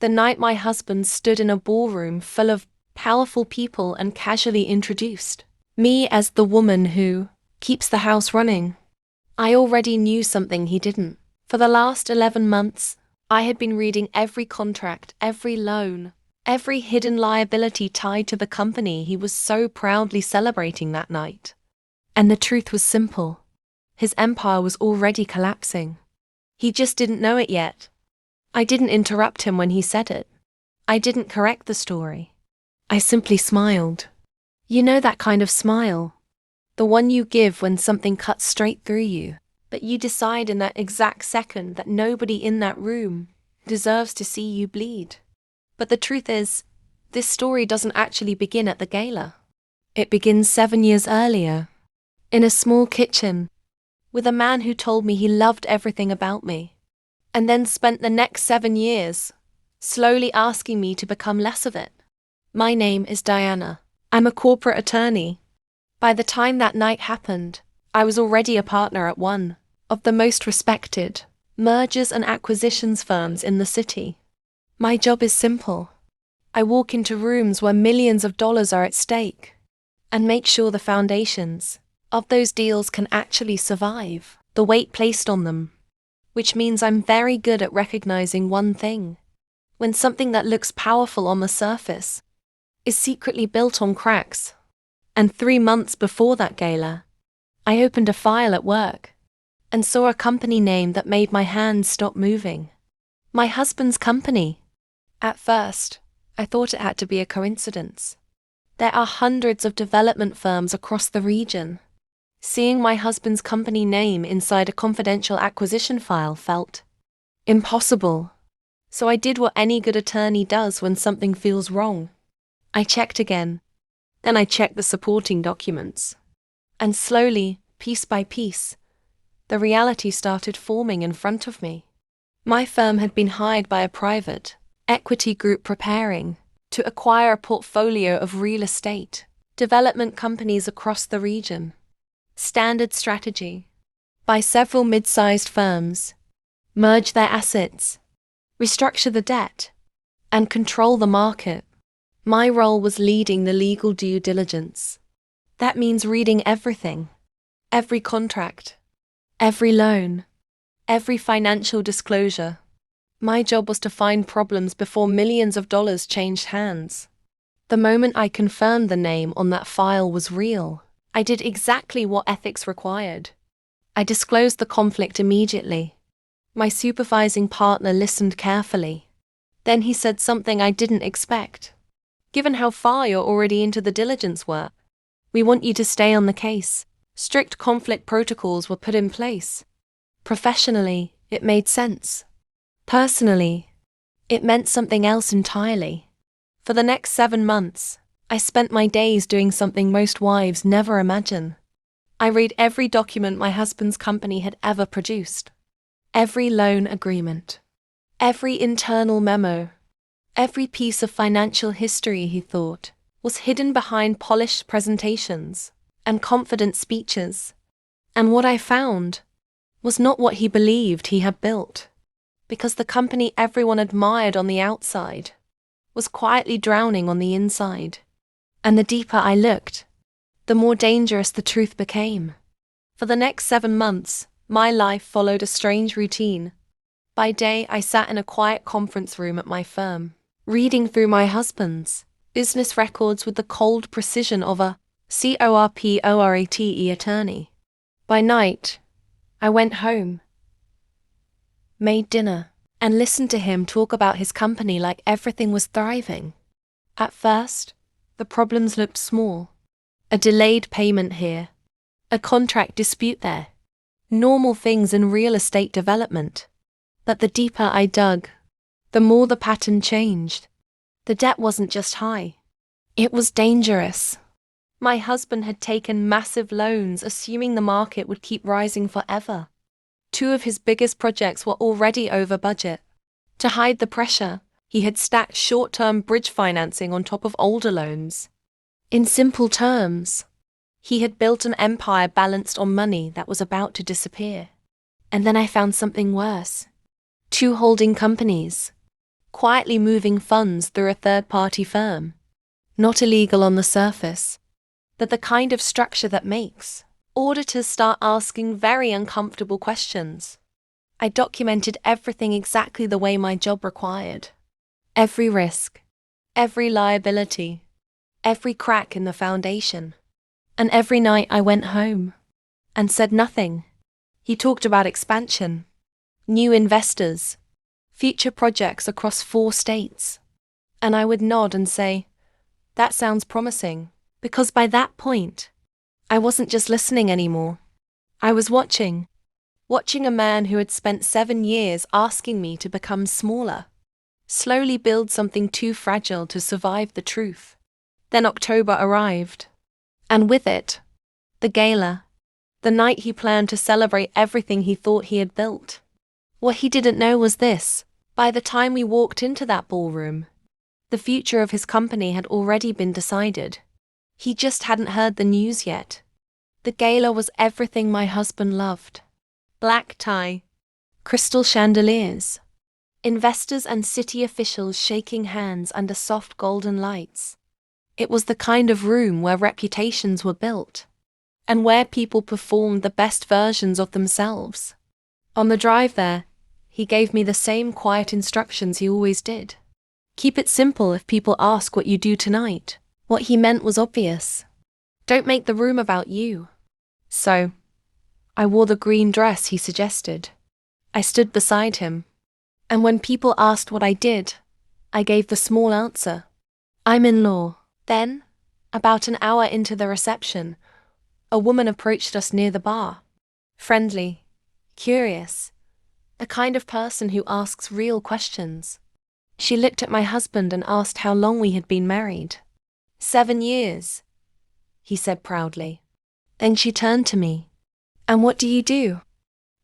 The night my husband stood in a ballroom full of powerful people and casually introduced me as the woman who keeps the house running. I already knew something he didn't. For the last 11 months, I had been reading every contract, every loan, every hidden liability tied to the company he was so proudly celebrating that night. And the truth was simple. His empire was already collapsing. He just didn't know it yet. I didn't interrupt him when he said it. I didn't correct the story. I simply smiled. You know that kind of smile? The one you give when something cuts straight through you, but you decide in that exact second that nobody in that room deserves to see you bleed. But the truth is, this story doesn't actually begin at the gala. It begins 7 years earlier, in a small kitchen, with a man who told me he loved everything about me, and then spent the next 7 years slowly asking me to become less of it. My name is Diana. I'm a corporate attorney. By the time that night happened, I was already a partner at one of the most respected mergers and acquisitions firms in the city. My job is simple. I walk into rooms where millions of dollars are at stake and make sure the foundations of those deals can actually survive the weight placed on them, which means I'm very good at recognizing one thing: when something that looks powerful on the surface is secretly built on cracks. And 3 months before that gala, I opened a file at work and saw a company name that made my hands stop moving. My husband's company. At first, I thought it had to be a coincidence. There are hundreds of development firms across the region. Seeing my husband's company name inside a confidential acquisition file felt impossible. So I did what any good attorney does when something feels wrong. I checked again. Then I checked the supporting documents. And slowly, piece by piece, the reality started forming in front of me. My firm had been hired by a private equity group preparing to acquire a portfolio of real estate development companies across the region. Standard strategy: buy several mid-sized firms, merge their assets, restructure the debt, and control the market. My role was leading the legal due diligence. That means reading everything. Every contract, every loan, every financial disclosure. My job was to find problems before millions of dollars changed hands. The moment I confirmed the name on that file was real, I did exactly what ethics required. I disclosed the conflict immediately. My supervising partner listened carefully. Then he said something I didn't expect. Given how far you're already into the diligence work, we want you to stay on the case. Strict conflict protocols were put in place. Professionally, it made sense. Personally, it meant something else entirely. For the next 7 months, I spent my days doing something most wives never imagine. I read every document my husband's company had ever produced. Every loan agreement. Every internal memo. Every piece of financial history, he thought, was hidden behind polished presentations and confident speeches. And what I found was not what he believed he had built, because the company everyone admired on the outside was quietly drowning on the inside. And the deeper I looked, the more dangerous the truth became. For the next 7 months, my life followed a strange routine. By day, I sat in a quiet conference room at my firm, reading through my husband's business records with the cold precision of a corporate attorney. By night, I went home, made dinner, and listened to him talk about his company like everything was thriving. At first, the problems looked small. A delayed payment here, a contract dispute there, normal things in real estate development. But the deeper I dug, the more the pattern changed. The debt wasn't just high. It was dangerous. My husband had taken massive loans, assuming the market would keep rising forever. 2 of his biggest projects were already over budget. To hide the pressure, he had stacked short-term bridge financing on top of older loans. In simple terms, he had built an empire balanced on money that was about to disappear. And then I found something worse. 2 holding companies, quietly moving funds through a third-party firm. Not illegal on the surface, but the kind of structure that makes auditors start asking very uncomfortable questions. I documented everything exactly the way my job required. Every risk, every liability, every crack in the foundation. And every night I went home and said nothing. He talked about expansion, new investors, future projects across 4 states. And I would nod and say, "That sounds promising," because by that point, I wasn't just listening anymore. I was watching a man who had spent 7 years asking me to become smaller, slowly build something too fragile to survive the truth. Then October arrived, and with it, the gala, the night he planned to celebrate everything he thought he had built. What he didn't know was this: by the time we walked into that ballroom, the future of his company had already been decided. He just hadn't heard the news yet. The gala was everything my husband loved. Black tie, crystal chandeliers, investors and city officials shaking hands under soft golden lights. It was the kind of room where reputations were built, and where people performed the best versions of themselves. On the drive there, he gave me the same quiet instructions he always did. Keep it simple if people ask what you do tonight. What he meant was obvious. Don't make the room about you. So, I wore the green dress he suggested. I stood beside him, and when people asked what I did, I gave the small answer: I'm in law. Then, about an hour into the reception, a woman approached us near the bar. Friendly, curious, the kind of person who asks real questions. She looked at my husband and asked how long we had been married. 7 years, he said proudly. Then she turned to me. And what do you do?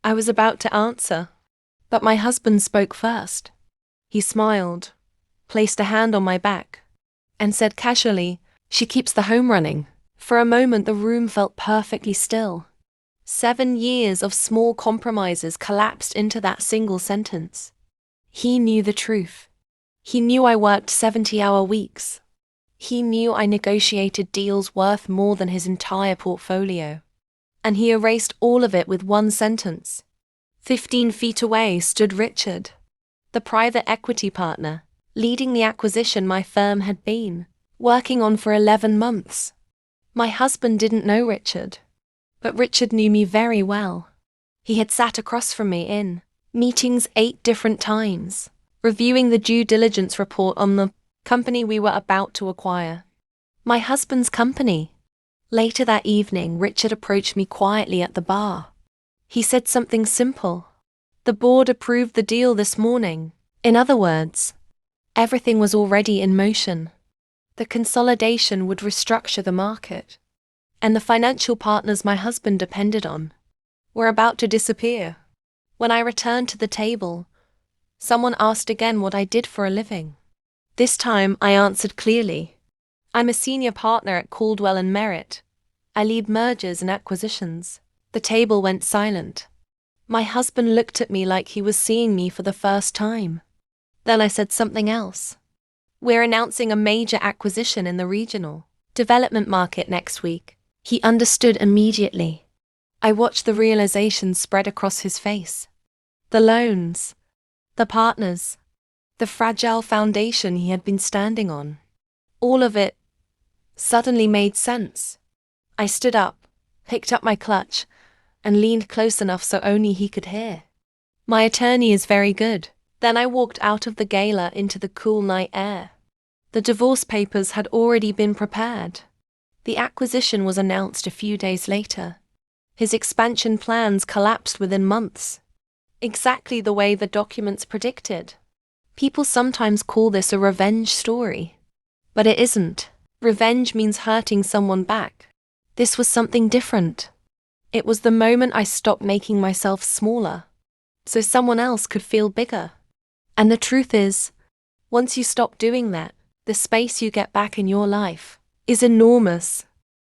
I was about to answer, but my husband spoke first. He smiled, placed a hand on my back, and said casually, "She keeps the home running." For a moment the room felt perfectly still. 7 years of small compromises collapsed into that single sentence. He knew the truth. He knew I worked 70-hour weeks. He knew I negotiated deals worth more than his entire portfolio. And he erased all of it with one sentence. 15 feet away stood Richard, the private equity partner, leading the acquisition my firm had been working on for 11 months. My husband didn't know Richard, but Richard knew me very well. He had sat across from me in meetings 8 different times, reviewing the due diligence report on the company we were about to acquire. My husband's company. Later that evening, Richard approached me quietly at the bar. He said something simple. The board approved the deal this morning. In other words, everything was already in motion. The consolidation would restructure the market, and the financial partners my husband depended on were about to disappear. When I returned to the table, someone asked again what I did for a living. This time I answered clearly. I'm a senior partner at Caldwell & Merritt. I lead mergers and acquisitions. The table went silent. My husband looked at me like he was seeing me for the first time. Then I said something else. We're announcing a major acquisition in the regional development market next week. He understood immediately. I watched the realization spread across his face. The loans, the partners, the fragile foundation he had been standing on. All of it suddenly made sense. I stood up, picked up my clutch, and leaned close enough so only he could hear. My attorney is very good. Then I walked out of the gala into the cool night air. The divorce papers had already been prepared. The acquisition was announced a few days later. His expansion plans collapsed within months. Exactly the way the documents predicted. People sometimes call this a revenge story. But it isn't. Revenge means hurting someone back. This was something different. It was the moment I stopped making myself smaller, so someone else could feel bigger. And the truth is, once you stop doing that, the space you get back in your life is enormous.